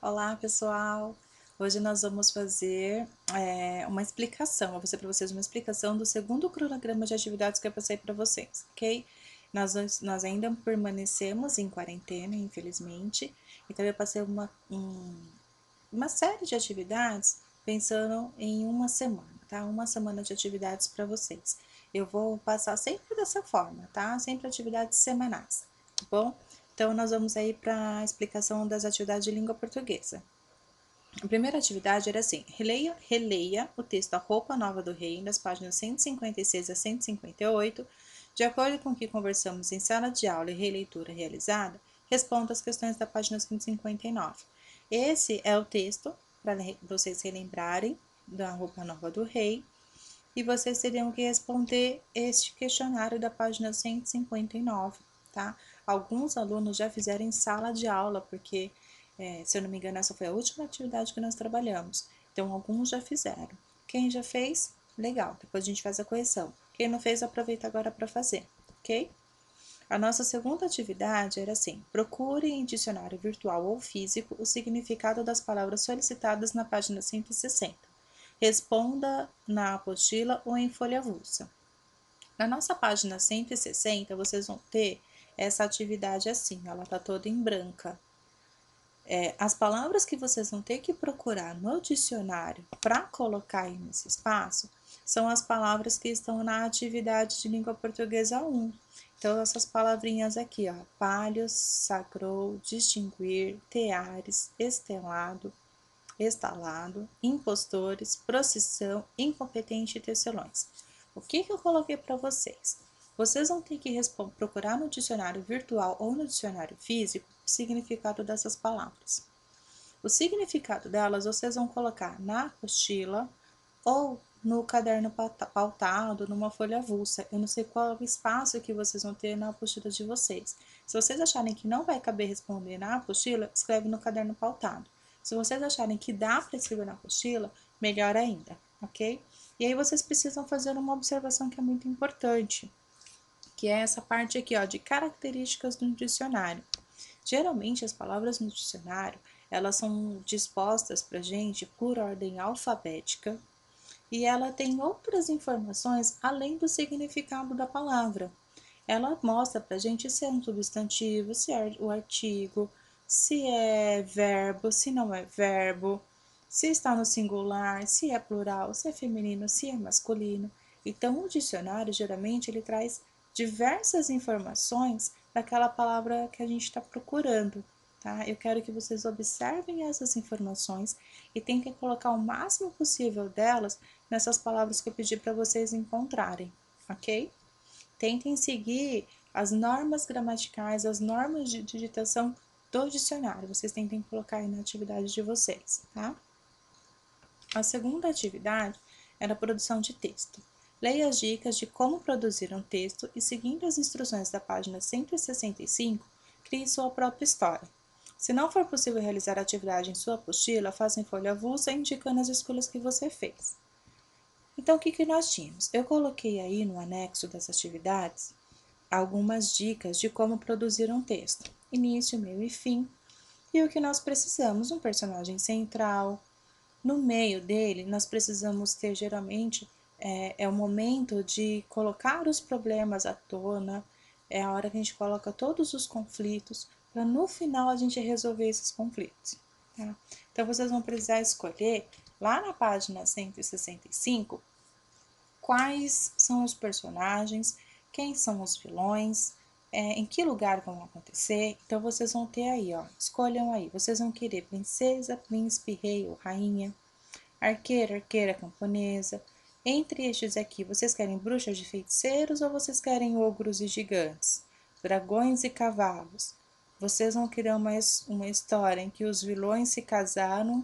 Olá, pessoal! Hoje nós vamos fazer uma explicação, vou fazer para vocês uma explicação do segundo cronograma de atividades que eu passei para vocês, ok? Nós ainda permanecemos em quarentena, infelizmente, então eu passei uma série de atividades pensando em uma semana, tá? Uma semana de atividades para vocês. Eu vou passar sempre dessa forma, tá? Sempre atividades semanais, tá bom? Então, nós vamos aí para a explicação das atividades de língua portuguesa. A primeira atividade era assim: releia o texto A Roupa Nova do Rei, das páginas 156 a 158, de acordo com o que conversamos em sala de aula e releitura realizada, responda as questões da página 159. Esse é o texto para vocês relembrarem da Roupa Nova do Rei, e vocês teriam que responder este questionário da página 159, tá? Alguns alunos já fizeram em sala de aula, porque, se eu não me engano, essa foi a última atividade que nós trabalhamos. Então, alguns já fizeram. Quem já fez, legal, depois a gente faz a correção. Quem não fez, aproveita agora para fazer, ok? A nossa segunda atividade era assim: procure em dicionário virtual ou físico o significado das palavras solicitadas na página 160. Responda na apostila ou em folha avulsa. Na nossa página 160, vocês vão ter essa atividade assim, ela tá toda em branca. As palavras que vocês vão ter que procurar no dicionário para colocar aí nesse espaço são as palavras que estão na atividade de língua portuguesa 1. Então, essas palavrinhas aqui, ó: palhos, sagrou, distinguir, teares, estelado, estalado, impostores, procissão, incompetente e tecelões. O que eu coloquei para vocês? Vocês vão ter que procurar no dicionário virtual ou no dicionário físico o significado dessas palavras. O significado delas vocês vão colocar na apostila ou no caderno pautado, numa folha avulsa. Eu não sei qual é o espaço que vocês vão ter na apostila de vocês. Se vocês acharem que não vai caber responder na apostila, escreve no caderno pautado. Se vocês acharem que dá para escrever na apostila, melhor ainda, ok? E aí vocês precisam fazer uma observação que é muito importante, que é essa parte aqui, ó, de características do dicionário. Geralmente as palavras no dicionário, elas são dispostas para gente por ordem alfabética e ela tem outras informações além do significado da palavra. Ela mostra para gente se é um substantivo, se é o artigo, se é verbo, se não é verbo, se está no singular, se é plural, se é feminino, se é masculino. Então, o dicionário, geralmente, ele traz diversas informações daquela palavra que a gente está procurando, tá? Eu quero que vocês observem essas informações e tentem colocar o máximo possível delas nessas palavras que eu pedi para vocês encontrarem, ok? Tentem seguir as normas gramaticais, as normas de digitação do dicionário. Vocês tentem colocar aí na atividade de vocês, tá? A segunda atividade era a produção de texto. Leia as dicas de como produzir um texto e, seguindo as instruções da página 165, crie sua própria história. Se não for possível realizar a atividade em sua apostila, faça em folha avulsa indicando as escolhas que você fez. Então, o que nós tínhamos? Eu coloquei aí no anexo das atividades algumas dicas de como produzir um texto: início, meio e fim. E o que nós precisamos? Um personagem central. No meio dele, nós precisamos ter, geralmente, o momento de colocar os problemas à tona, é a hora que a gente coloca todos os conflitos, para no final a gente resolver esses conflitos. Tá? Então, vocês vão precisar escolher, lá na página 165, quais são os personagens, quem são os vilões, em que lugar vão acontecer. Então, vocês vão ter aí, ó, escolham aí. Vocês vão querer princesa, príncipe, rei ou rainha, arqueiro, arqueira, camponesa. Entre estes aqui, vocês querem bruxas de feiticeiros ou vocês querem ogros e gigantes? Dragões e cavalos. Vocês vão querer uma história em que os vilões se casaram,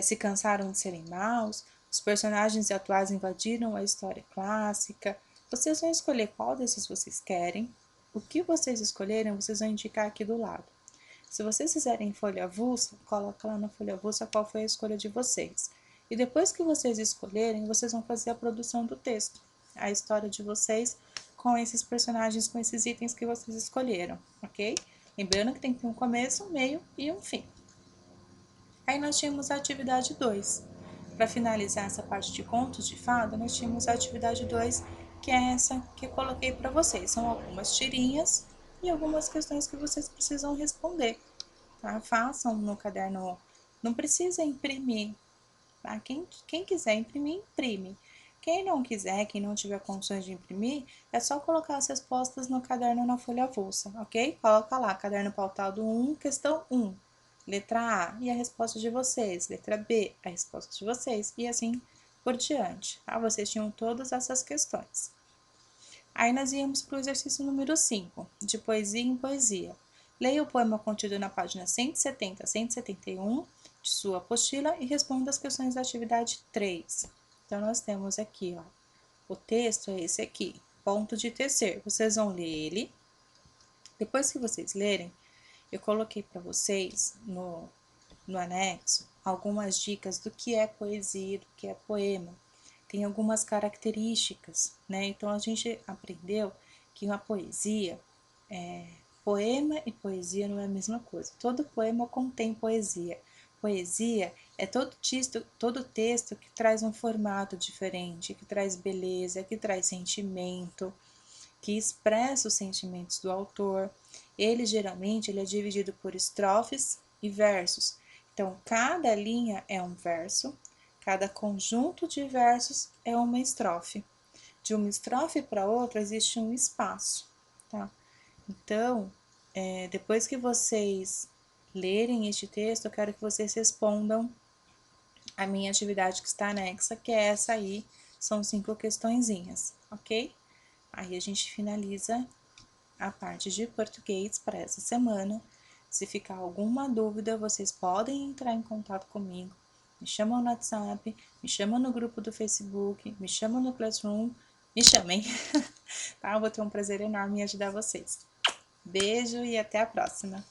se cansaram de serem maus, os personagens atuais invadiram a história clássica. Vocês vão escolher qual desses vocês querem. O que vocês escolherem, vocês vão indicar aqui do lado. Se vocês fizerem folha avulsa, coloca lá na folha avulsa qual foi a escolha de vocês. E depois que vocês escolherem, vocês vão fazer a produção do texto, a história de vocês com esses personagens, com esses itens que vocês escolheram, ok? Lembrando que tem que ter um começo, um meio e um fim. Aí nós tínhamos a atividade 2. Para finalizar essa parte de contos de fada, nós tínhamos a atividade 2, que é essa que eu coloquei para vocês. São algumas tirinhas e algumas questões que vocês precisam responder. Tá? Façam no caderno, não precisa imprimir. Tá? Quem quiser imprimir, imprime. Quem não quiser, quem não tiver condições de imprimir, é só colocar as respostas no caderno na folha avulsa, ok? Coloca lá, caderno pautado 1, questão 1, letra A, e a resposta de vocês, letra B, a resposta de vocês, e assim por diante, tá? Vocês tinham todas essas questões. Aí nós íamos para o exercício número 5, de poesia em poesia. Leia o poema contido na página 170 a 171 de sua apostila e responda as questões da atividade 3. Então, nós temos aqui, ó, o texto é esse aqui, ponto de tecer. Vocês vão ler ele. Depois que vocês lerem, eu coloquei para vocês no anexo algumas dicas do que é poesia, do que é poema. Tem algumas características, né? Então a gente aprendeu que uma poesia, poema e poesia não é a mesma coisa. Todo poema contém poesia. Poesia é todo texto que traz um formato diferente, que traz beleza, que traz sentimento, que expressa os sentimentos do autor. Ele é dividido por estrofes e versos. Então, cada linha é um verso, cada conjunto de versos é uma estrofe. De uma estrofe para outra existe um espaço, tá? Então, depois que vocês lerem este texto, eu quero que vocês respondam a minha atividade que está anexa, que é essa aí, são 5 questõezinhas, ok? Aí a gente finaliza a parte de português para essa semana. Se ficar alguma dúvida, vocês podem entrar em contato comigo. Me chamam no WhatsApp, me chamam no grupo do Facebook, me chamam no Classroom, me chamem, tá? Eu vou ter um prazer enorme em ajudar vocês. Beijo e até a próxima!